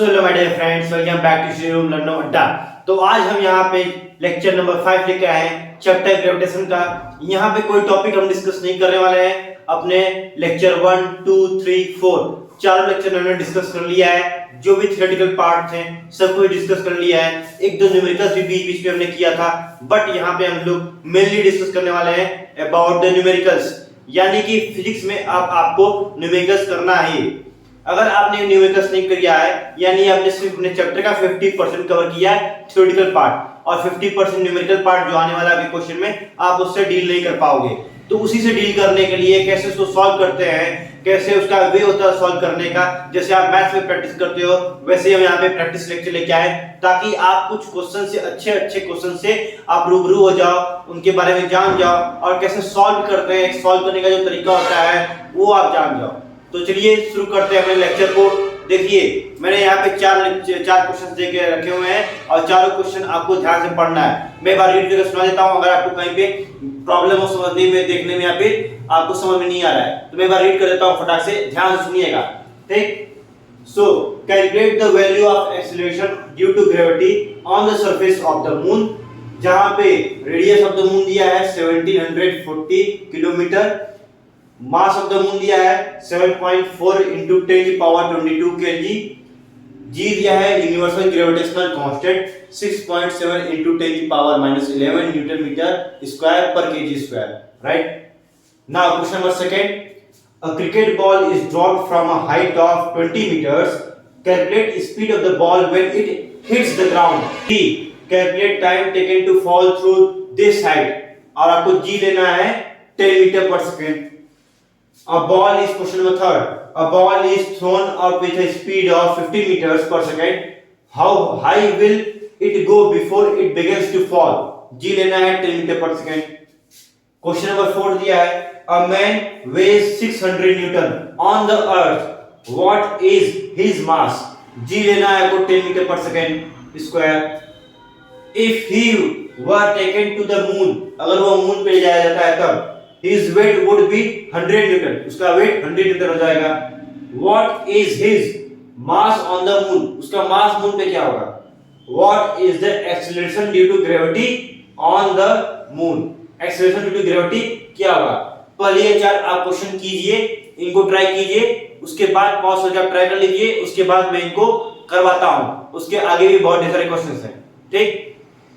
So hello my dear friends, welcome back to Shri room लर्नो अड्डा। तो आज हम यहाँ पे लेक्चर नंबर 5 लेके आए हैं चैप्टर ग्रेविटेशन का। यहाँ पे कोई टॉपिक हम डिस्कस नहीं करने वाले हैं। अपने लेक्चर 1, 2, 3, 4 चारों लेक्चर हमने डिस्कस कर लिया है। जो भी थ्योरेटिकल पार्ट थे सबको डिस्कस कर लिया है। एक दो न्यूमेरिकल्स भी बीच बीच में हमने किया था, बट यहाँ पे हम लोग मेनली डिस्कस करने वाले हैं अबाउट द न्यूमेरिकल्स, यानी कि फिजिक्स में आपको न्यूमेरिकल्स करना है। अगर आपने न्यूमेरिकल्स नहीं किया है, यानी आपने सिर्फ अपने चैप्टर का 50% कवर किया है थ्योरेटिकल पार्ट, और 50% न्यूमेरिकल पार्ट जो आने वाला है क्वेश्चन में, आप उससे डील नहीं कर पाओगे। तो उसी से डील करने के लिए कैसे उसको सॉल्व करते हैं, कैसे उसका वे होता है सॉल्व करने का, जैसे आप मैथ्स में प्रैक्टिस करते हो वैसे हम यहाँ पे प्रैक्टिस लेक्चर लेके आए, ताकि आप कुछ क्वेश्चन से अच्छे क्वेश्चन से आप रूबरू हो जाओ, उनके बारे में जान जाओ, और कैसे सॉल्व करते हैं, सॉल्व करने का जो तरीका होता है वो आप जान जाओ। तो चलिए शुरू करते हैं अपने लेक्चर को। देखिए मैंने यहाँ पे चार क्वेश्चन दे के रखे हुए हैं, और चारों क्वेश्चन आपको ध्यान से पढ़ना है। मैं एक बार रीड करके सुना देता हूँ, अगर आपको कहीं पे प्रॉब्लम हो समझने में, देखने में, या फिर आपको समझ में नहीं आ रहा है तो मैं एक बार रीड कर देता हूँ, फटाक से ध्यान से सुनिएगा, ठीक। So calculate the value of acceleration due to gravity on the surface of the moon. जहां पे रेडियस ऑफ द मून दिया है 1740 kilometre, mass of the moon दिया है 7.4 into 10 की पावर 22 kg, जी दिया है यूनिवर्सल ग्रेविटेशनल कांस्टेंट 6.7 into 10 की पावर -11 न्यूटन मीटर स्क्वायर पर kg square, right. Now question number second, a cricket ball is dropped from a height of 20 meters. Calculate speed of the ball when it hits the ground. D. Calculate time taken to fall through this height. और आपको g लेना है 10 metre per second. A ball is question number third. A ball is thrown up with a speed of 50 meters per second. How high will it go before it begins to fall? G लेना है 10 metre per second. Question number 4 दिया है, a man weighs 600 Newton on the earth. What is his mass? G लेना है आपको 10 metre per second square. If he were taken to the moon, अगर वो moon पे ले जाया जाता है तब his weight would be 100 Newton, उसका वेट 100 न्यूटन हो जाएगा। What is his mass on the moon? उसका मास मून पे क्या होगा? What is the acceleration due to gravity on the moon? Acceleration due to gravity क्या होगा? पहले ये चार आप क्वेश्चन कीजिए, इनको ट्राई कीजिए, उसके बाद पॉज करके आप ट्राई कर लीजिए, उसके बाद मैं इनको करवाता हूं। उसके आगे भी बहुत ढेर सारे क्वेश्चंस हैं, ठीक।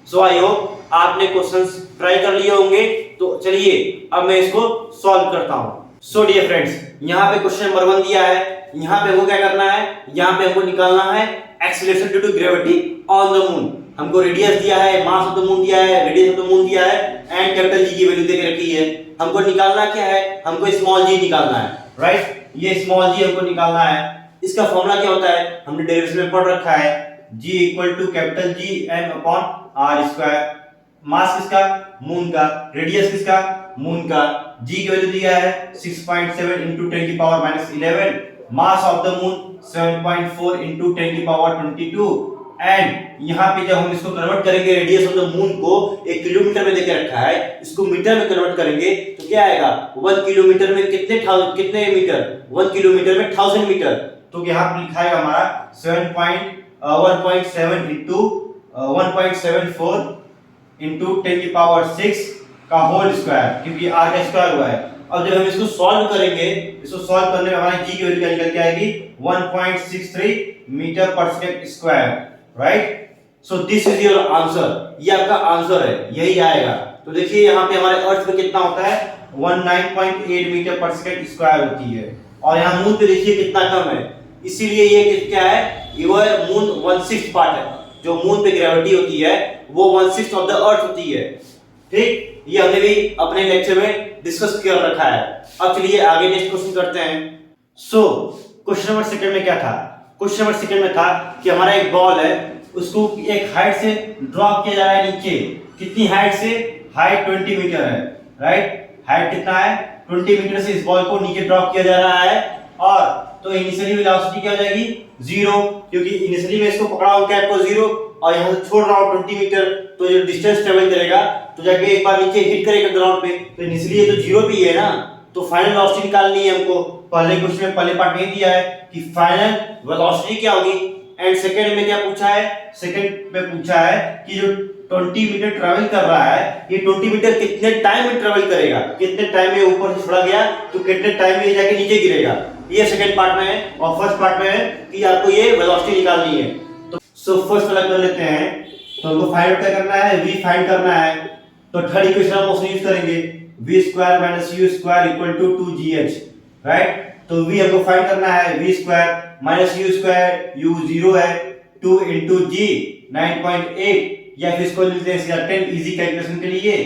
सो आई होप आपने क्वेश्चंस ट्राई कर लिए होंगे। तो चलिए अब मैं इसको सॉल्व करता हूं। सो डियर फ्रेंड्स, यहाँ पे क्वेश्चन नंबर 1 दिया है। यहाँ पे हमको क्या करना है, यहाँ पे हमको निकालना है acceleration due to gravity on the moon. हमको रेडियस दिया है, मास ऑफ द मून दिया है, रेडियस ऑफ द मून दिया है, एंड कैपिटल जी की वैल्यू दे के रखी है। हमको निकालना क्या है, हमको स्मॉल जी निकालना है, राइट। ये स्मॉल जी हमको निकालना है। इसका फॉर्मूला क्या होता है, हमने डेरिवेशन में पढ़ रखा है, G equal to capital G m upon r square. Mass किसका, मून का, रेडियस किसका, मून का, g की वैल्यू दिया है 6.7 into 10 की power -11, mass of the moon 7.4 into 10 की पावर 22, एंड यहाँ पे जब हम इसको कन्वर्ट करेंगे, रेडियस ऑफ द मून को 1 किलोमीटर में देके रखा है, इसको मीटर में कन्वर्ट करेंगे तो क्या आएगा, 1 किलोमीटर में कितने मीटर, 1 किलोमीटर में 1000 मीटर। तो यहाँ पे लिखा है हमारा 1.7 into 1.74 into 10 की पावर 6 का होल स्क्वायर, क्योंकि r का स्क्वायर हुआ है। अब जब हम इसको सॉल्व करेंगे, इसको सॉल्व करने में हमारी g की वैल्यू निकल के आएगी 1.63 metre per second square, right. So this is your answer, ये आपका आंसर है, यही आएगा। तो देखिए यहाँ पे हमारे अर्थ पे कितना होता है, 19.8 मीटर पर सेकंड स्क्वायर होती है, और यहाँ मून पे देखिए कितना कम है, इसीलिए ये क्या है, ये मून 1/6 पार्ट है। जो मून पे ग्रेविटी होती है वो 1/6 ऑफ द अर्थ होती है, ठीक। ये हमने भी अपने लेक्चर में डिस्कस कर रखा है। अब चलिए आगे नेक्स्ट क्वेश्चन करते हैं। सो क्वेश्चन नंबर सेकंड में क्या था, क्वेश्चन नंबर सेकंड में था कि हमारा एक बॉल है, उसको एक हाइट से ड्रॉप किया जा रहा है नीचे। कितनी हाइट से, हाइट 20 मीटर है, राइट। हाइट कितना है, 20 मीटर से इस बॉल को नीचे ड्रॉप किया जा रहा है, और तो इनिशियली वेलोसिटी क्या हो जाएगी, 0, क्योंकि इनिशियली मैं इसको पकड़ा हूं कैप को 0, और यहां से छोड़ रहा हूं 20 मीटर, तो जो डिस्टेंस ट्रेवल करेगा तो जाके एक बार नीचे हिट करेगा ग्राउंड पे, तो इनिशियली ये तो 0 भी है ना, तो फाइनल वेलोसिटी निकालनी है हमको। पहले क्वेश्चन में पहले पार्ट में दिया है कि फाइनल वेलोसिटी क्या होगी, एंड सेकंड में क्या पूछा है, सेकंड में पूछा है कि जो 20 मीटर ट्रैवल कर रहा है, ये 20 मीटर कितने टाइम में ट्रैवल करेगा, कितने टाइम में ऊपर से छोड़ा गया तो कितने टाइम में ये जाके नीचे गिरेगा, ये सेकंड पार्ट में है। और फर्स्ट पार्ट में है कि आपको ये वेलोसिटी निकालनी है। तो सो फर्स्ट वाला कर लेते हैं। तो हमको फाइंड आउट करना है, v फाइंड करना है। तो थर्ड इक्वेशन हम उसमें यूज करेंगे, v square minus u square equal to 2gh, right. तो v हमको फाइंड करना है, v square minus u square, u 0 है, 2 into g 9.8, या फिर इसको लिखते हैं सीधा 10 इजी कैलकुलेशन के लिए।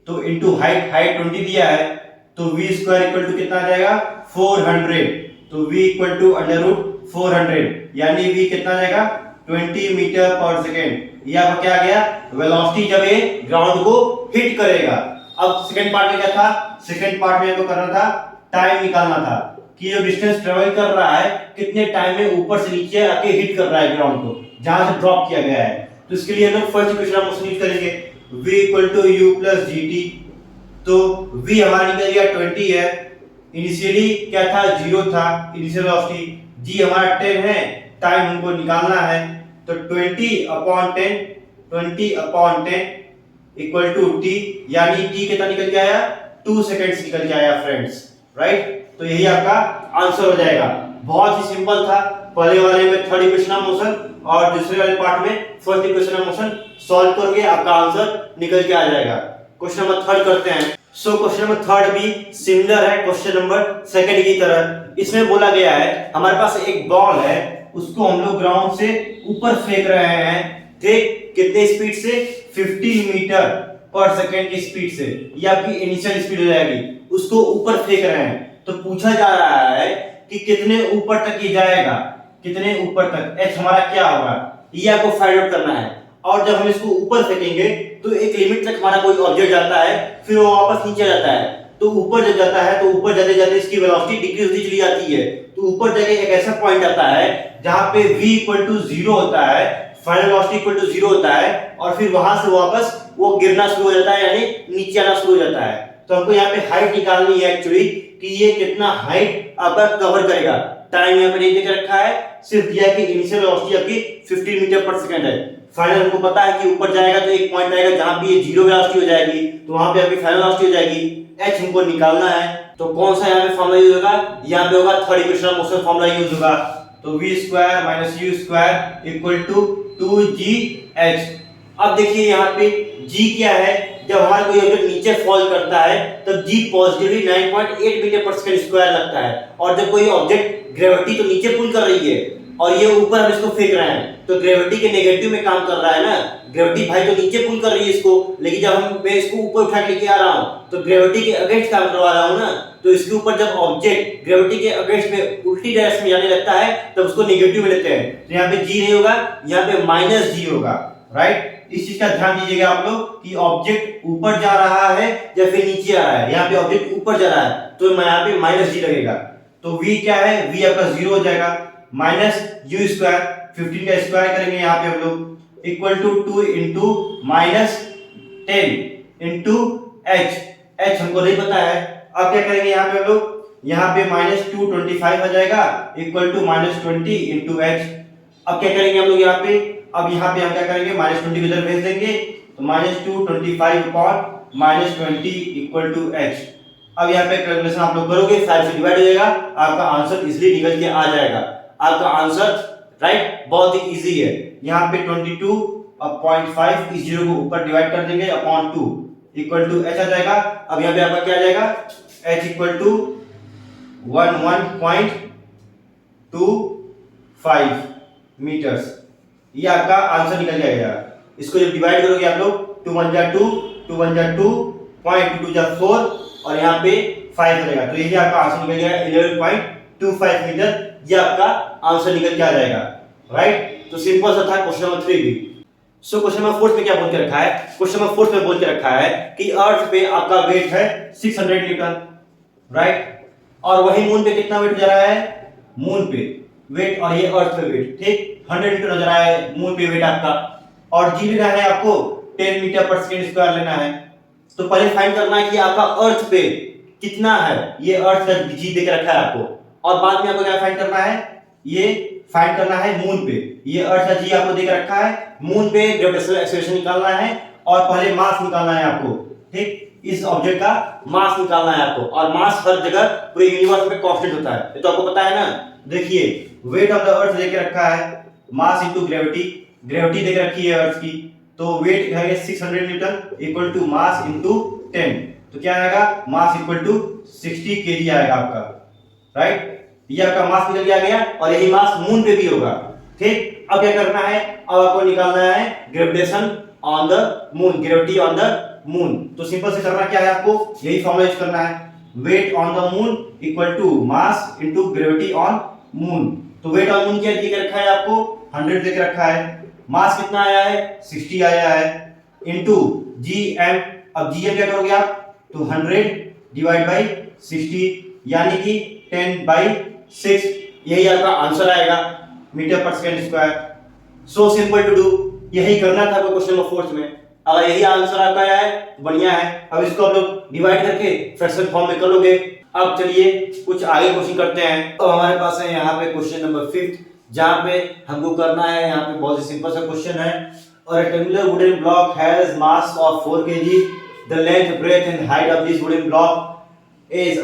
तो इनटू हाइट 20 दिया है, तो v स्क्वायर इक्वल टू कितना आ जाएगा 400। तो v equal to under root 400, यानी v कितना आ जाएगा 20 मीटर पर सेकेंड। ये आपका क्या आ गया, वेलोसिटी जब ये ग्राउंड को हिट करेगा। अब सेकंड पार्ट में क्या था, सेकंड पार्ट में हमको करना था टाइम निकालना था कि जो डिस्टेंस ट्रेवल कर रहा है कितने टाइम में ऊपर से नीचे आके हिट कर रहा है ग्राउंड को, जहां से ड्रॉप किया गया है। तो इसके लिए हम लोग फर्स्ट इक्वेशन हम यूज करेंगे, v equal to u plus gt। तो v हमारा निकल गया 20 है, इनिशियली क्या था 0 था इनिशियल वेलोसिटी, g हमारा 10 है, टाइम हमको निकालना है। तो 20/10 इक्वल टू t, यानी t कितना निकल के आया 2 सेकंड्स निकल के आया फ्रेंड्स, राइट। तो यही आपका आंसर हो जाएगा। बहुत ही सिंपल था, पहले वाले में थर्ड इक्वेशन ऑफ मोशन और दूसरे वाले पार्ट में first equation of motion solve करके आपका आंसर निकल के आ जाएगा। क्वेश्चन नंबर थर्ड करते हैं। सो क्वेश्चन नंबर थर्ड भी सिमिलर है क्वेश्चन नंबर सेकंड की तरह। इसमें बोला गया है हमारे पास एक बॉल है, उसको हम लोग ग्राउंड से ऊपर फेंक रहे हैं, ठीक, कितने स्पीड से 15 मीटर पर सेकंड की स्पीड से, ये आपकी इनिशियल स्पीड हो जाएगी। उसको ऊपर फेंक रहे हैं, तो पूछा जा रहा है कि कितने ऊपर तक ये जाएगा, कितने ऊपर तक, h हमारा क्या होगा, ये आपको फाइंड आउट करना है। और जब हम इसको ऊपर फेंकेंगे तो एक लिमिट तक हमारा कोई ऑब्जेक्ट जाता है, फिर वो वापस नीचे जाता है। तो ऊपर जब जाता है तो ऊपर जाते जाते इसकी वेलोसिटी डिक्रीज होती चली जाती है। तो ऊपर जाके एक ऐसा पॉइंट आता है जहां पे v इक्वल टू 0 होता है, फाइनल वेलोसिटी इक्वल टू 0 होता है, और फिर वहां से वापस वो गिरना शुरू हो जाता है, यानी नीचे आना शुरू हो जाता है। तो हमको यहाँ पे हाइट निकालनी है एक्चुअली कि ये कितना हाइट आपका कवर करेगा। टाइम यहाँ पे नहीं देकर रखा है, सिर्फ दिया है कि इनिशियल वेलोसिटी आपकी 15 मीटर पर सेकंड है। फाइनल हमको पता है कि ऊपर जाएगा तो एक पॉइंट आएगा जहां पे ये 0 वेलोसिटी हो जाएगी, तो वहां पे आपकी फाइनल वेलोसिटी हो जाएगी। h हमको निकालना है, तो कौन सा यहाँ पे फॉर्मूला यूज होगा, यहाँ पे होगा third equation of motion formula use होगा। तो v square minus u square equal to 2gh। अब देखिए यहाँ पे g क्या है, जब हमारा कोई ऑब्जेक्ट नीचे फॉल करता है तब g positively 9.8 metre per second square लगता है, और जब कोई ऑब्जेक्ट ग्रेविटी तो नीचे पुल कर रही है और ये ऊपर हम इसको फेंक रहे हैं, तो ग्रेविटी के नेगेटिव में काम कर रहा है ना, ग्रेविटी भाई तो नीचे पुल कर रही है इसको, लेकिन जब मैं इसको ऊपर उठा के लेके आ रहा हूँ तो ग्रेविटी के अगेंस्ट काम करवा रहा हूँ ना, तो इसके ऊपर जब ऑब्जेक्ट ग्रेविटी के अगेंस्ट में उल्टी डायरेक्शन में जाने लगता है तब उसको नेगेटिव में लेते हैं। तो यहाँ पे g नहीं होगा, यहाँ पे माइनस g होगा, राइट। इस चीज का ध्यान दीजिएगा आप लोग कि ऑब्जेक्ट ऊपर जा रहा है या फिर नीचे आ रहा है। यहाँ पे ऑब्जेक्ट ऊपर जा रहा है तो यहाँ पे माइनस g लगेगा। तो v क्या है, v आपका 0 हो जाएगा, माइनस u स्क्वायर 15 का स्क्वायर करेंगे यहाँ पे हम लोग equal to 2 into minus 10 into h हमको नहीं पता है। अब क्या करेंगे यहाँ पे हम लोग, यहाँ पे माइनस 225 आ जाएगा equal to minus 20 into h। अब क्या करेंगे हम लोग यहाँ पे, अब यहाँ पे हम क्या करेंगे माइनस 20 इधर भेज देंगे, तो minus 225 upon minus 20 equal to h। अब यहाँ पे कैलकुलेशन आप लोग करोगे, 5 से डिवाइड हो जाएगा, आपका आंसर इजीली निकल के आ जाएगा। आपका आंसर राइट बहुत ही इजी है। यहाँ पे 22.5 इस 0 को ऊपर डिवाइड कर देंगे अपॉन 2 इक्वल टू h आ जाएगा। अब यहाँ पे आपका क्या आ जाएगा, h इक्वल टू 11.25 मीटर्स, ये आपका आंसर निकल जाएगा। इसको जब डिवाइड करोगे आप लोग 2 1 जा 2, 2 1 जा 2, 0.2 जा 4 और यहाँ पे 5 रहेगा, तो ये आपका आंसर निकल जाएगा 11.25 मीटर। ये आपका आंसर निकल के आ जाएगा, राइट। तो सिंपल सा था क्वेश्चन नंबर 3 भी। सो क्वेश्चन नंबर 4 में क्या बोल के रखा है, क्वेश्चन नंबर 4 में बोल के रखा है कि अर्थ पे आपका वेट है 600 न्यूटन, राइट, और वही मून पे कितना वेट जा रहा है, मून पे वेट और ये अर्थ पे वेट, ठीक 100 न्यूटन जा रहा है मून पे वेट आपका, और जी लेना है आपको 10 मीटर पर सेकंड स्क्वायर लेना है। तो पहले फाइंड करना है कि आपका अर्थ पे कितना है, ये अर्थ का जी दे के रखा है आपको, और बाद में आपको क्या फाइंड करना है, ये फाइंड करना है मून पे। ये अर्थ का जी आपको देख रखा है, मून पे ग्रेविटेशनल एक्सेलरेशन निकालना है और पहले मास निकालना है आपको। ठीक, इस ऑब्जेक्ट का मास निकालना है आपको, और मास हर जगह पूरे यूनिवर्स में कांस्टेंट होता है, ये तो आपको पता है ना। देखिए वेट ऑफ द अर्थ देके रखा है, मास इनटू ग्रेविटी, ग्रेविटी देके रखी है अर्थ की, तो वेट है 600 newton equal to mass into 10, तो क्या आएगा, मास इक्वल टू 60 केजी आएगा आपका, राइट। ये आपका मास निकल के आ गया, और यही मास मून पे भी होगा। ठीक, अब क्या करना है, अब आपको निकालना है gravitation on the moon, gravity on the moon. तो सिंपल से करना क्या है आपको, यही फॉर्मूला यूज करना है, weight on the moon equal to mass into gravity on moon. तो वेट ऑन मून क्या दिख रखा है आपको, 100 देख रखा है, मास कितना आया है 60 आया है, इनटू जीएम। अब जीएम क्या करोगे आप, तो 100 डिवाइड बाई 60 यानी कि 10/6, यही आपका आंसर आएगा metre per second square. So simple to do, यही करना था क्वेश्चन नंबर 4 में। अगर यही आंसर आपका आया है तो बढ़िया है। अब इसको आप लोग डिवाइड करके फ्रैक्शन फॉर्म में कर लोगे। अब चलिए कुछ आगे क्वेश्चन करते हैं। तो हमारे पास है यहाँ पे क्वेश्चन नंबर 5, जहाँ पे हमको करना है, यहाँ पे बहुत ही सिंपल सा क्वेश्चन है। A rectangular wooden block has mass of 4 kg. The length, breadth and height of this wooden block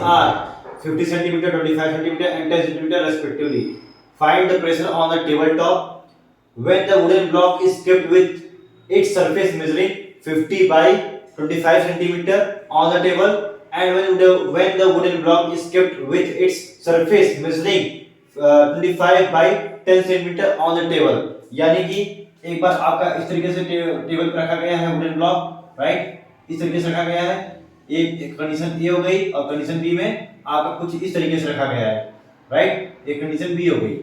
are 50 cm, 25 cm and 10 cm respectively. Find the pressure on the tabletop when the wooden block is kept with its surface measuring 50 by 25 cm on the table, and when the wooden block is kept with its surface measuring 25 by 10 cm on the table। यानी कि एक बार आपका इस तरीके से table पर रखा गया है वुडन ब्लॉक, राइट, इस तरीके से रखा गया है। एक कंडीशन ए हो गई, और कंडीशन बी में आपका कुछ इस तरीके से रखा गया है, राइट, एक कंडीशन बी हो गई।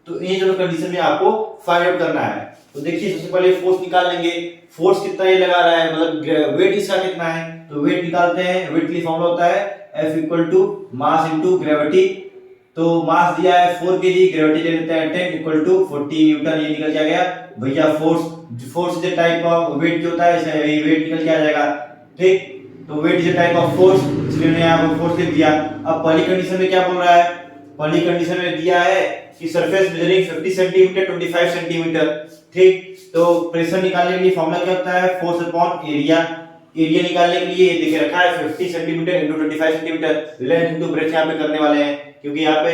तो ये जो कंडीशन में आपको फाइंड आउट करना है। तो देखिए सबसे पहले फोर्स निकाल लेंगे, फोर्स कितना ये लगा रहा है, मतलब वेट इसका कितना है, तो वेट निकालते हैं। वेट के लिए फॉर्मूला होता है F equal to mass into gravity. तो मास दिया है 4 केजी, ग्रेविटी ले लेते हैं 10 इक्वल टू 40 न्यूटन, ये निकल के आ गया भैया। Force is the type of weight जो होता है, ऐसे ये वेट निकल के आ जाएगा। ठीक, तो weight is the type of force, इसलिए मैंने यहां पर फोर्स लिख दिया। अब पहली कंडीशन में क्या बोल रहा है, पहली कंडीशन में दिया है कि सरफेस मेजरिंग 50 सेंटीमीटर 25 सेंटीमीटर। ठीक, तो प्रेशर निकालने के लिए फॉर्मूला क्या होता है, फोर्स अपॉन एरिया। एरिया निकालने के लिए देखे रखा है 50 centimetre into 25 centimetre, length into breadth यहां पे करने वाले हैं, क्योंकि यहां पे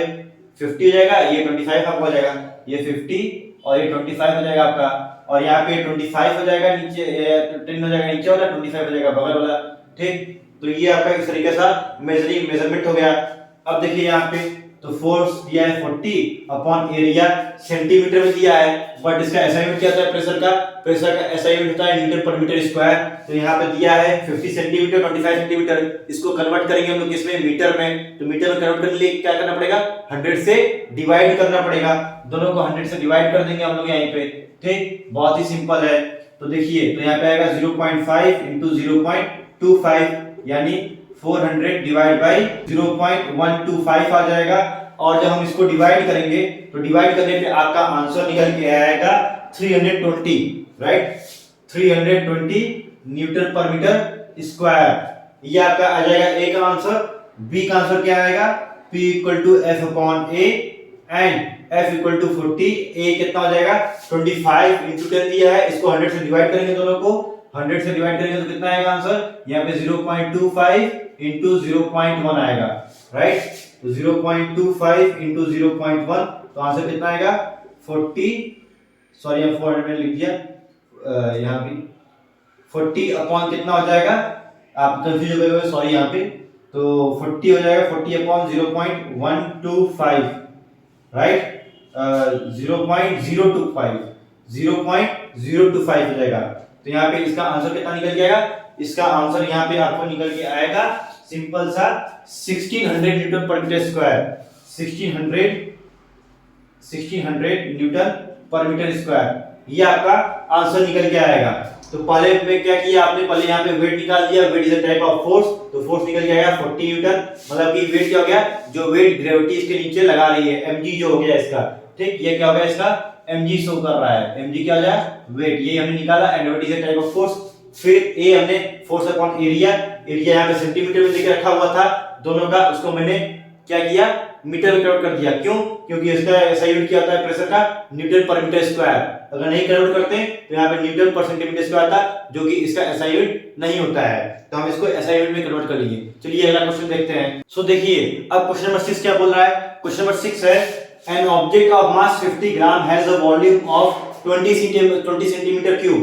50 हो जाएगा, ये 25 आपका हो जाएगा, ये 50 और ये 25 हो जाएगा आपका, और यहाँ पे 25 हो जाएगा नीचे, 10 हो जाएगा नीचे वाला, 25 हो जाएगा बगल वाला। ठीक, तो ये आपका इस तरीके से मेजरमेंट हो गया। अब देखिए यहाँ पे तो फोर्स दिया है 40 अपॉन एरिया, सेंटीमीटर में दिया है, बट इसका एसआई यूनिट क्या होता है, प्रेशर का एसआई यूनिट होता है न्यूटन पर मीटर स्क्वायर। तो यहाँ पे दिया है 50 सेंटीमीटर 25 सेंटीमीटर, इसको कन्वर्ट करेंगे हम लोग किसमें, मीटर में। तो मीटर में कन्वर्ट करने के लिए क्या करना पड़ेगा, 100 से डिवाइड करना पड़ेगा, दोनों को 100 से डिवाइड कर देंगे हम लोग यहीं पे। ठीक, बहुत ही सिंपल है। तो देखिए तो यहाँ पे आएगा 0.5 इंटू 0.25 यानी 400 डिवाइड बाई 0.125 आ जाएगा। और जब हम इसको डिवाइड करेंगे तो डिवाइड करने पे आपका आंसर निकल के आएगा 320, राइट, 320 न्यूटन पर मीटर स्क्वायर। ये आपका आ जाएगा ए का आंसर। बी का आंसर क्या आएगा, P equal to F upon A and F equal to 40। A कितना हो जाएगा 25 इंटू 10 दिया है, इसको 100 से डिवाइड करेंगे, दोनों को 100 से डिवाइड करेंगे तो कितना आएगा आंसर, यहाँ पे 0.25 इंटू 0.1 आएगा, राइट। तो 0.25 इंटू 0.1, तो आंसर कितना आएगा 40, सॉरी यहाँ 400 में लिख दिया, यहाँ पे 40 अपॉन कितना हो जाएगा, आप कंफ्यूज हो गए, सॉरी यहाँ पे, तो 40 हो जाएगा 40 अपॉन 0.125, राइट, 0.025 हो जाएगा। तो यहाँ पे इसका आंसर कितना निकल जाएगा, इसका आंसर यहाँ पे आपको निकल के आएगा सिंपल सा 1600 न्यूटन पर मीटर स्क्वायर, 1600 न्यूटन पर मीटर स्क्वायर, ये आपका आंसर निकल के आएगा। तो पहले में क्या किया आपने, पहले यहाँ पे वेट निकाल दिया, weight is a type of force, तो फोर्स निकल के आएगा 40 न्यूटन, मतलब कि वेट क्या हो गया, जो वेट ग्रेविटी इसके नीचे लगा रही है, mg जो हो गया इसका। ठीक, ये क्या हो गया इसका mg शो कर रहा है, mg क्या हो जाए वेट, ये हमने निकाला, and weight is a type of force. फिर ए हमने फोर्स अपॉन एरिया, एरिया यहाँ पे सेंटीमीटर में लेके रखा हुआ था दोनों का, उसको मैंने क्या किया मीटर में कन्वर्ट कर दिया। क्यों? क्योंकि इसका SI यूनिट क्या होता है प्रेशर का, न्यूटन पर मीटर स्क्वायर। अगर नहीं कन्वर्ट करते तो यहाँ पे न्यूटन पर सेंटीमीटर स्क्वायर था, जो कि इसका SI यूनिट नहीं होता है, तो हम इसको SI यूनिट में कन्वर्ट कर लेंगे। चलिए अगला क्वेश्चन देखते हैं। सो देखिए अब क्वेश्चन नंबर 6 क्या बोल रहा है। क्वेश्चन नंबर 6 है an object of mass 50 gram has a volume of 20 centimetre cube.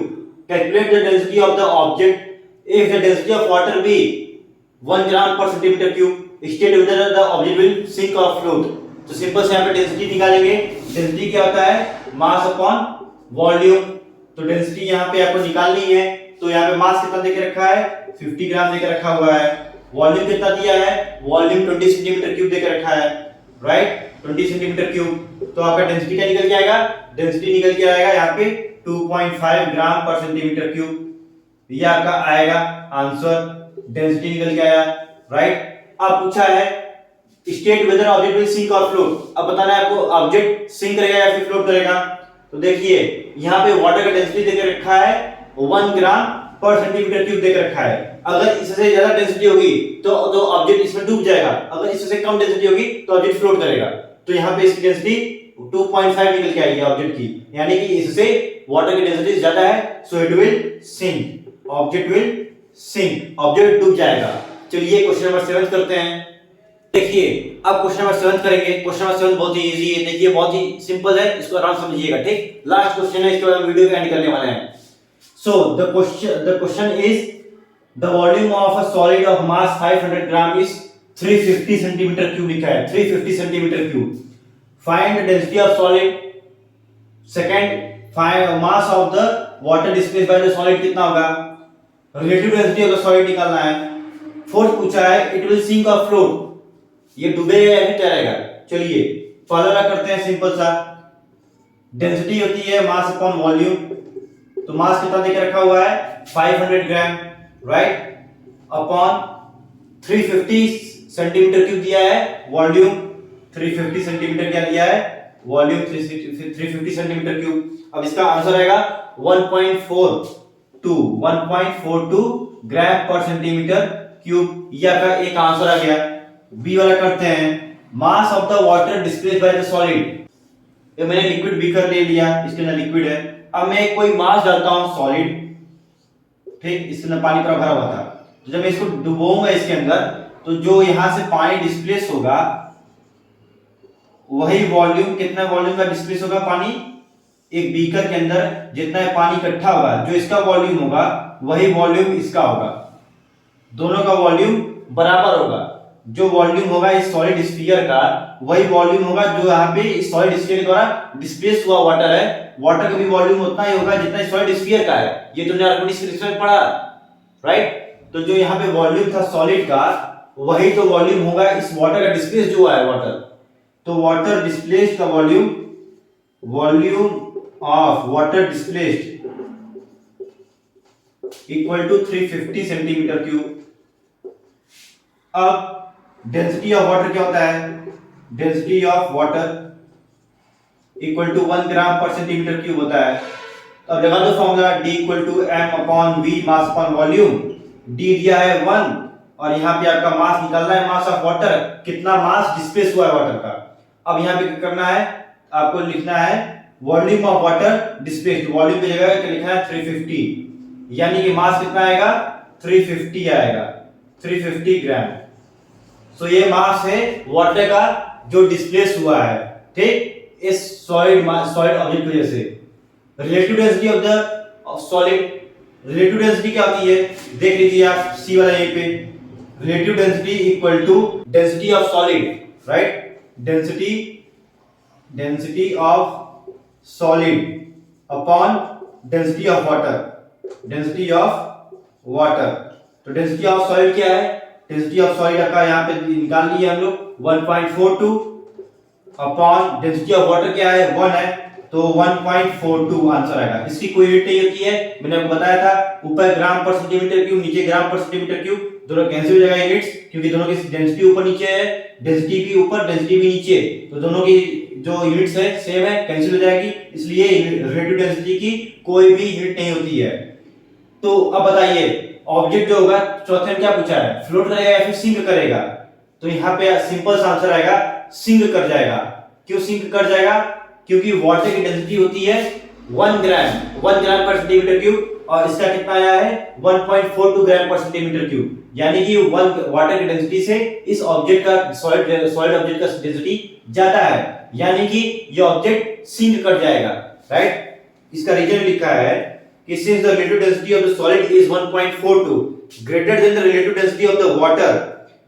Calculate the density of the object if the density of water be 1 gram per centimeter cube state whether the object will sink or float। तो simple से यहाँ पे density निकालेंगे। Density क्या होता है, मास upon volume. तो density यहाँ पे आपको निकालनी है। तो यहाँ पे मास कितना देके रखा है, 50 ग्राम देके रखा हुआ है। वॉल्यूम कितना दिया है, वॉल्यूम 20 सेंटीमीटर क्यूब देके रखा है, राइट, 20 सेंटीमीटर क्यूब। तो आपका डेंसिटी क्या निकल के आएगा, डेंसिटी निकल के आएगा यहाँ पे 2.5 ग्राम पर सेंटीमीटर क्यूब। ये आपका आएगा आंसर, डेंसिटी निकल के आया, राइट। अब पूछा है state whether object will sink और फ्लोट। अब बताना है आपको ऑब्जेक्ट सिंक करेगा या फिर फ्लोट करेगा। तो देखिए यहाँ पे वाटर का डेंसिटी देकर रखा है 1 ग्राम पर सेंटीमीटर क्यूब देकर रखा है। अगर इससे ज्यादा डेंसिटी होगी तो ऑब्जेक्ट इसमें डूब जाएगा, अगर इससे कम डेंसिटी होगी तो ऑब्जेक्ट फ्लोट करेगा। तो यहाँ पे इसकी डेंसिटी 2.5 निकल के आएगी ऑब्जेक्ट की, यानी कि इससे वाटर की डेंसिटी ज्यादा है, so it will sink, object will sink, object डूब जाएगा। चलिए क्वेश्चन नंबर 7 करते हैं। देखिए अब क्वेश्चन नंबर 7 करेंगे। क्वेश्चन नंबर 7 बहुत ही इजी है, देखिए बहुत ही सिंपल है, इसको आराम से समझिएगा, ठीक। लास्ट क्वेश्चन है, इसके बाद हम वीडियो को एंड करने वाले हैं। So the question is the volume of a solid of mass 500 gram is 350 centimetre cube लिखा है, 350 centimetre cube. Find the density of solid. Second, find mass of the water displaced by the solid कितना होगा, relative density of the solid निकालना है। Fourth पूछा है it will sink और float, ये डूबेगा या फिर तैरेगा। चलिए पहला करते हैं सिंपल सा। डेंसिटी होती है मास अपॉन वॉल्यूम, तो मास कितना देकर रखा हुआ है 500 ग्राम, राइट, अपॉन 350 सेंटीमीटर क्यूब दिया है, वॉल्यूम 350 सेंटीमीटर क्या दिया है, वॉल्यूम 350 सेंटीमीटर क्यूब। अब इसका आंसर आएगा 1.42 ग्राम पर सेंटीमीटर क्यूब। ये आपका एक आंसर आ गया। बी वाला करते हैं, मास of the water displaced by the solid. ये मैंने लिक्विड बीकर ले लिया, इसके अंदर लिक्विड है। अब मैं कोई मास डालता हूं सॉलिड, ठीक, इसके अंदर पानी पूरा भरा हुआ था। तो जब मैं इसको डुबोऊंगा इसके अंदर, तो जो यहां से पानी डिस्प्लेस होगा वही वॉल्यूम, कितना वॉल्यूम का डिस्प्लेस होगा पानी, एक बीकर के अंदर जितना पानी इकट्ठा होगा, जो इसका वॉल्यूम होगा वही वॉल्यूम इसका होगा, दोनों का वॉल्यूम बराबर होगा। जो वॉल्यूम होगा इस सॉलिड स्फीयर का वही वॉल्यूम होगा जो यहाँ पे इस सॉलिड स्फीयर के द्वारा डिस्प्लेस हुआ वाटर है, वाटर का भी वॉल्यूम उतना ही होगा जितना सॉलिड स्फीयर का है। ये तुमने आर्गोनिक्स के लेक्चर में पढ़ा, राइट। तो जो यहाँ पे वॉल्यूम था सॉलिड का वही तो वॉल्यूम होगा इस वाटर का डिस्प्लेस जो हुआ है वाटर। तो वाटर डिस्प्लेस्ड का volume, volume of water displaced equal to 350 centimetre cube. अब डेंसिटी ऑफ वाटर क्या होता है, density of water equal to 1 gram per centimetre cube होता है। अब लगा दो formula, D equal to m upon v, mass upon volume. D दिया है 1 और यहाँ पे आपका मास निकालना है, मास ऑफ वाटर, कितना मास डिस्प्लेस हुआ है वाटर का। अब यहाँ पे क्या करना है, आपको लिखना है volume of water displaced, volume की जगह क्या लिखना है 350, यानी कि मास कितना आएगा 350 आएगा, 350 ग्राम। सो ये मास है वाटर का जो डिस्प्लेस हुआ है, ठीक, इस सॉलिड ऑब्जेक्ट की वजह से। Relative density of the solid, relative density क्या होती है देख लीजिए आप, सी वाला यहीं पे, relative density equal to density of solid, right, density of solid upon density of water, density of water. तो डेंसिटी ऑफ सॉलिड क्या है, डेंसिटी ऑफ सॉलिड का यहाँ पे निकाल लिए हम लोग 1.42 अपॉन डेंसिटी ऑफ वाटर क्या है 1 है, तो 1.42 आंसर आएगा। इसकी कोई यूनिट नहीं होती है, मैंने आपको बताया था, ऊपर ग्राम पर सेंटीमीटर क्यूब, नीचे ग्राम पर सेंटीमीटर क्यूब, दोनों कैंसिल हो जाएगा यूनिट्स, क्योंकि दोनों की डेंसिटी ऊपर नीचे है, डेंसिटी भी ऊपर डेंसिटी भी नीचे, तो दोनों की जो यूनिट्स है सेम है, कैंसिल हो जाएगी, इसलिए रिलेटिव डेंसिटी की कोई भी यूनिट नहीं होती है। तो अब बताइए ऑब्जेक्ट जो होगा चौथे में क्या पूछा है, फ्लोट करेगा या फिर सिंक करेगा। तो यहाँ पे सिंपल सा आंसर आएगा सिंक कर जाएगा। क्यों सिंक कर जाएगा? क्योंकि वाटर की डेंसिटी होती है 1 ग्राम पर सेंटीमीटर क्यूब, और इसका कितना आया है 1.42 ग्राम पर सेंटीमीटर क्यूब, यानी कि वाटर की डेंसिटी से इस ऑब्जेक्ट का सॉलिड ऑब्जेक्ट का डेंसिटी ज्यादा है, यानी कि ये ऑब्जेक्ट सिंक कर जाएगा, राइट। इसका रीजन लिखा है कि since the relative density of the solid is 1.42 greater than the relative density of the water,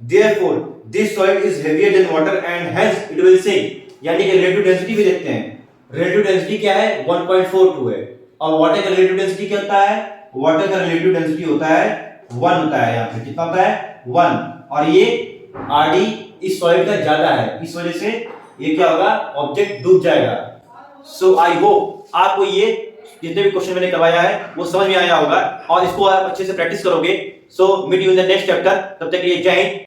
therefore this solid is heavier than water and hence it will sink। यानी कि relative density भी देखते हैं, relative density क्या है 1.42 है, और water का रिलेटिव डेंसिटी क्या होता है, वाटर का रिलेटिव डेंसिटी होता है 1 होता है, यहाँ पे कितना होता है 1, और ये आरडी इस सॉलिड का ज्यादा है, इस वजह से ये क्या होगा ऑब्जेक्ट डूब जाएगा। सो आई होप आपको ये जितने भी क्वेश्चन मैंने करवाया है वो समझ में आया होगा और इसको आप अच्छे से प्रैक्टिस करोगे। So meet you in the next chapter, तब तक के लिए जय हिंद।